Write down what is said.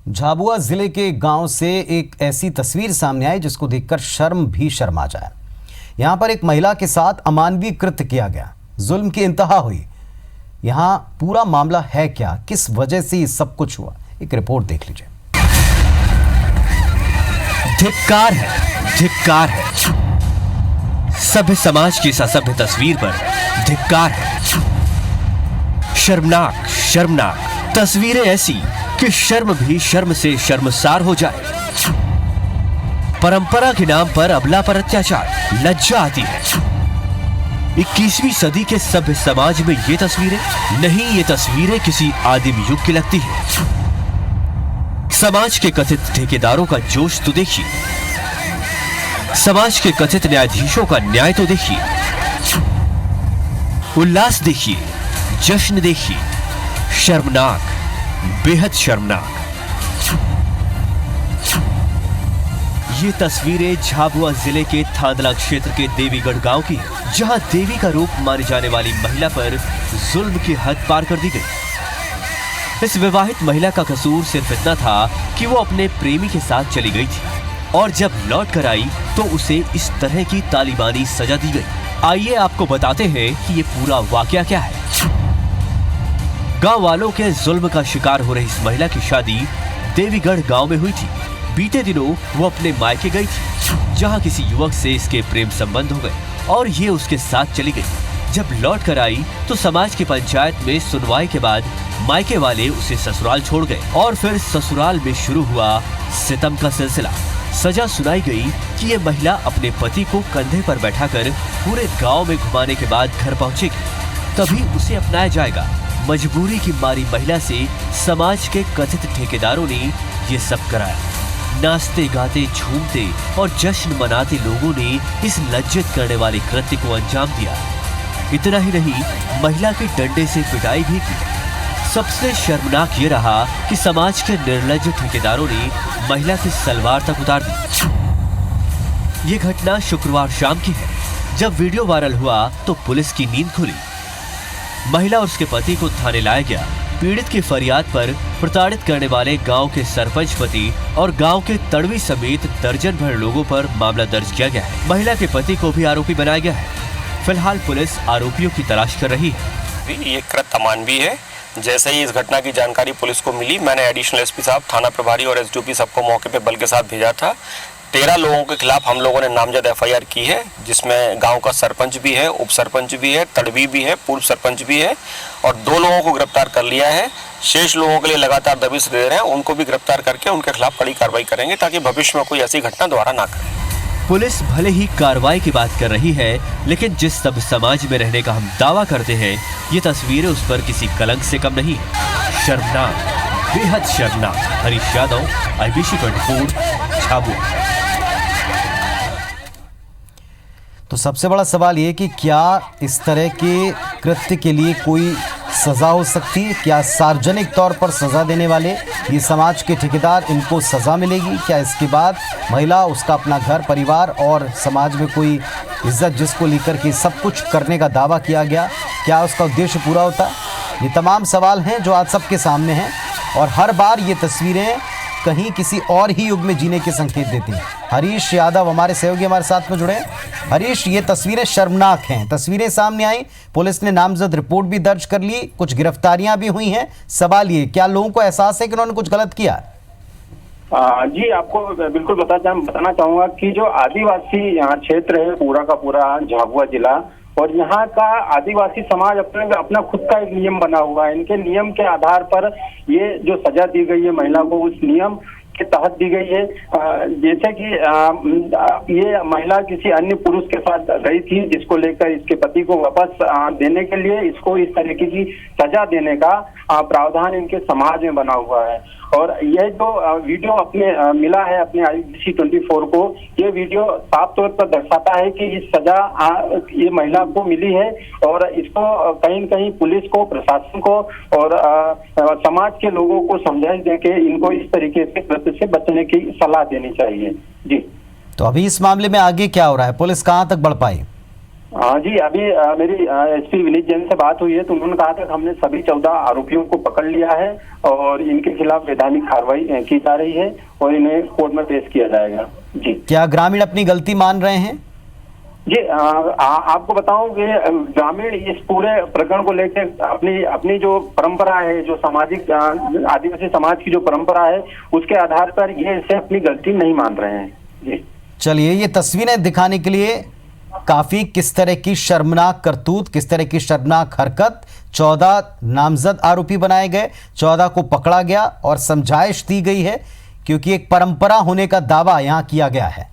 झाबुआ जिले के गांव से एक ऐसी तस्वीर सामने आई जिसको देखकर शर्म भी शर्मा जाए। यहां पर एक महिला के साथ अमानवीय कृत्य किया गया, जुल्म की इंतहा हुई। यहां पूरा मामला है क्या, किस वजह से ये सब कुछ हुआ, एक रिपोर्ट देख लीजिए। धिक्कार है, धिक्कार है। सभ्य समाज की इस असभ्य तस्वीर पर धिक्कार है। शर्मनाक, शर्मनाक तस्वीरें ऐसी कि शर्म भी शर्म से शर्मसार हो जाए। परंपरा के नाम पर अबला पर अत्याचार, लज्जा आती है। 21वीं सदी के सभ्य समाज में ये तस्वीरें नहीं, ये तस्वीरें किसी आदिम युग की लगती है। समाज के कथित ठेकेदारों का जोश तो देखिए, समाज के कथित न्यायाधीशों का न्याय तो देखिए, उल्लास देखिए, जश्न देखिए। शर्मनाक, बेहद शर्मनाक। ये तस्वीरें झाबुआ जिले के थांदला क्षेत्र के देवीगढ़ गांव की है, जहां देवी का रूप मानी जाने वाली महिला पर जुल्म की हद पार कर दी गई। इस विवाहित महिला का कसूर सिर्फ इतना था कि वो अपने प्रेमी के साथ चली गई थी और जब लौट कर आई तो उसे इस तरह की तालिबानी सजा दी गई। आइए आपको बताते हैं कि ये पूरा वाकया क्या है। गांव वालों के जुल्म का शिकार हो रही इस महिला की शादी देवीगढ़ गांव में हुई थी। बीते दिनों वो अपने मायके गई थी, जहां किसी युवक से इसके प्रेम संबंध हो गए और ये उसके साथ चली गई। जब लौट कर आई तो समाज की पंचायत में सुनवाई के बाद मायके वाले उसे ससुराल छोड़ गए और फिर ससुराल में शुरू हुआ सितम का सिलसिला। सजा सुनाई गई कि ये महिला अपने पति को कंधे पर बैठाकर पूरे गांव में घुमाने के बाद घर पहुंचेगी, तभी उसे अपनाया जाएगा। मजबूरी की मारी महिला से समाज के कथित ठेकेदारों ने ये सब कराया। नाचते गाते, झूमते और जश्न मनाते लोगों ने इस लज्जित करने वाले कृत्य को अंजाम दिया। इतना ही नहीं, महिला के डंडे से पिटाई भी की। सबसे शर्मनाक ये रहा कि समाज के निर्लज्ज ठेकेदारों ने महिला की सलवार तक उतार दी। ये घटना शुक्रवार शाम की है। जब वीडियो वायरल हुआ तो पुलिस की नींद खुली। महिला और उसके पति को थाने लाया गया। पीड़ित की फरियाद पर प्रताड़ित करने वाले गांव के सरपंच पति और गांव के तड़वी समेत दर्जन भर लोगों पर मामला दर्ज किया गया है। महिला के पति को भी आरोपी बनाया गया है। फिलहाल पुलिस आरोपियों की तलाश कर रही है। ये कृत्य अमानवीय है। जैसे ही इस घटना की जानकारी पुलिस को मिली, मैंने एडिशनल एसपी साहब, थाना प्रभारी और एसडीओपी सबको मौके पे बल के साथ भेजा था। 13 लोगों के खिलाफ हम लोगों ने नामजद एफआईआर की है, जिसमें गांव का सरपंच भी है, उप सरपंच भी है, तड़वी भी है, पूर्व सरपंच भी है और 2 लोगों को गिरफ्तार कर लिया है। शेष लोगों के लिए लगातार दबिश दे रहे हैं, उनको भी गिरफ्तार करके उनके खिलाफ कड़ी कार्रवाई करेंगे ताकि भविष्य में कोई ऐसी घटना दोबारा ना करे। पुलिस भले ही कार्रवाई की बात कर रही है, लेकिन जिस सब समाज में रहने का हम दावा करते हैं, ये तस्वीरें उस पर किसी कलंक से कम नहीं है। शर्मनाक, बेहद शर्मनाक। हरीश यादव, IBC 24, झाबुआ। तो सबसे बड़ा सवाल ये कि क्या इस तरह के कृत्य के लिए कोई सज़ा हो सकती है? क्या सार्वजनिक तौर पर सज़ा देने वाले ये समाज के ठेकेदार, इनको सज़ा मिलेगी? क्या इसके बाद महिला, उसका अपना घर परिवार और समाज में कोई इज्जत जिसको लेकर के सब कुछ करने का दावा किया गया, क्या उसका उद्देश्य पूरा होता है? ये तमाम सवाल हैं जो आज सबके सामने हैं और हर बार ये तस्वीरें कहीं किसी और ही युग में जीने के संकेत देती हैं। हरीश यादव हमारे सहयोगी हमारे साथ में जुड़े। हरीश, ये तस्वीरें शर्मनाक हैं, तस्वीरें सामने आई, पुलिस ने नामजद रिपोर्ट भी दर्ज कर ली, कुछ गिरफ्तारियां भी हुई हैं। सवाल ये, क्या लोगों को एहसास है कि उन्होंने कुछ गलत किया? जी, आपको बिल्कुल बताना चाहूंगा कि जो आदिवासी यहाँ क्षेत्र है पूरा का पूरा झाबुआ जिला, और यहाँ का आदिवासी समाज अपना खुद का एक नियम बना हुआ है। इनके नियम के आधार पर ये जो सजा दी गई है महिला को, उस नियम के तहत दी गई है। जैसे कि ये महिला किसी अन्य पुरुष के साथ गई थी, जिसको लेकर इसके पति को वापस देने के लिए इसको इस तरीके की सजा देने का प्रावधान इनके समाज में बना हुआ है। और यह जो वीडियो अपने मिला है अपने IBC 24 को, ये वीडियो साफ तौर पर दर्शाता है कि इस सजा ये महिला को मिली है और इसको कहीं न कहीं पुलिस को, प्रशासन को और समाज के लोगों को समझाइश देके इनको इस तरीके से कृत्य से बचने की सलाह देनी चाहिए। जी, तो अभी इस मामले में आगे क्या हो रहा है? पुलिस कहां तक बढ़ पाई? हाँ जी, अभी मेरी एसपी विनीत जैन से बात हुई है तो उन्होंने कहा था कि हमने सभी 14 आरोपियों को पकड़ लिया है और इनके खिलाफ वैधानिक कार्रवाई की जा रही है और इन्हें कोर्ट में पेश किया जाएगा। जी, क्या ग्रामीण अपनी गलती मान रहे हैं? जी, आपको बताऊं कि ग्रामीण इस पूरे प्रकरण को लेकर अपनी जो परंपरा है, जो सामाजिक आदिवासी समाज की जो परंपरा है, उसके आधार पर ये इसे अपनी गलती नहीं मान रहे हैं। जी, चलिए, ये तस्वीरें दिखाने के लिए काफी किस तरह की शर्मनाक करतूत, किस तरह की शर्मनाक हरकत। 14 नामजद आरोपी बनाए गए, 14 को पकड़ा गया और समझाइश दी गई है क्योंकि एक परंपरा होने का दावा यहां किया गया है।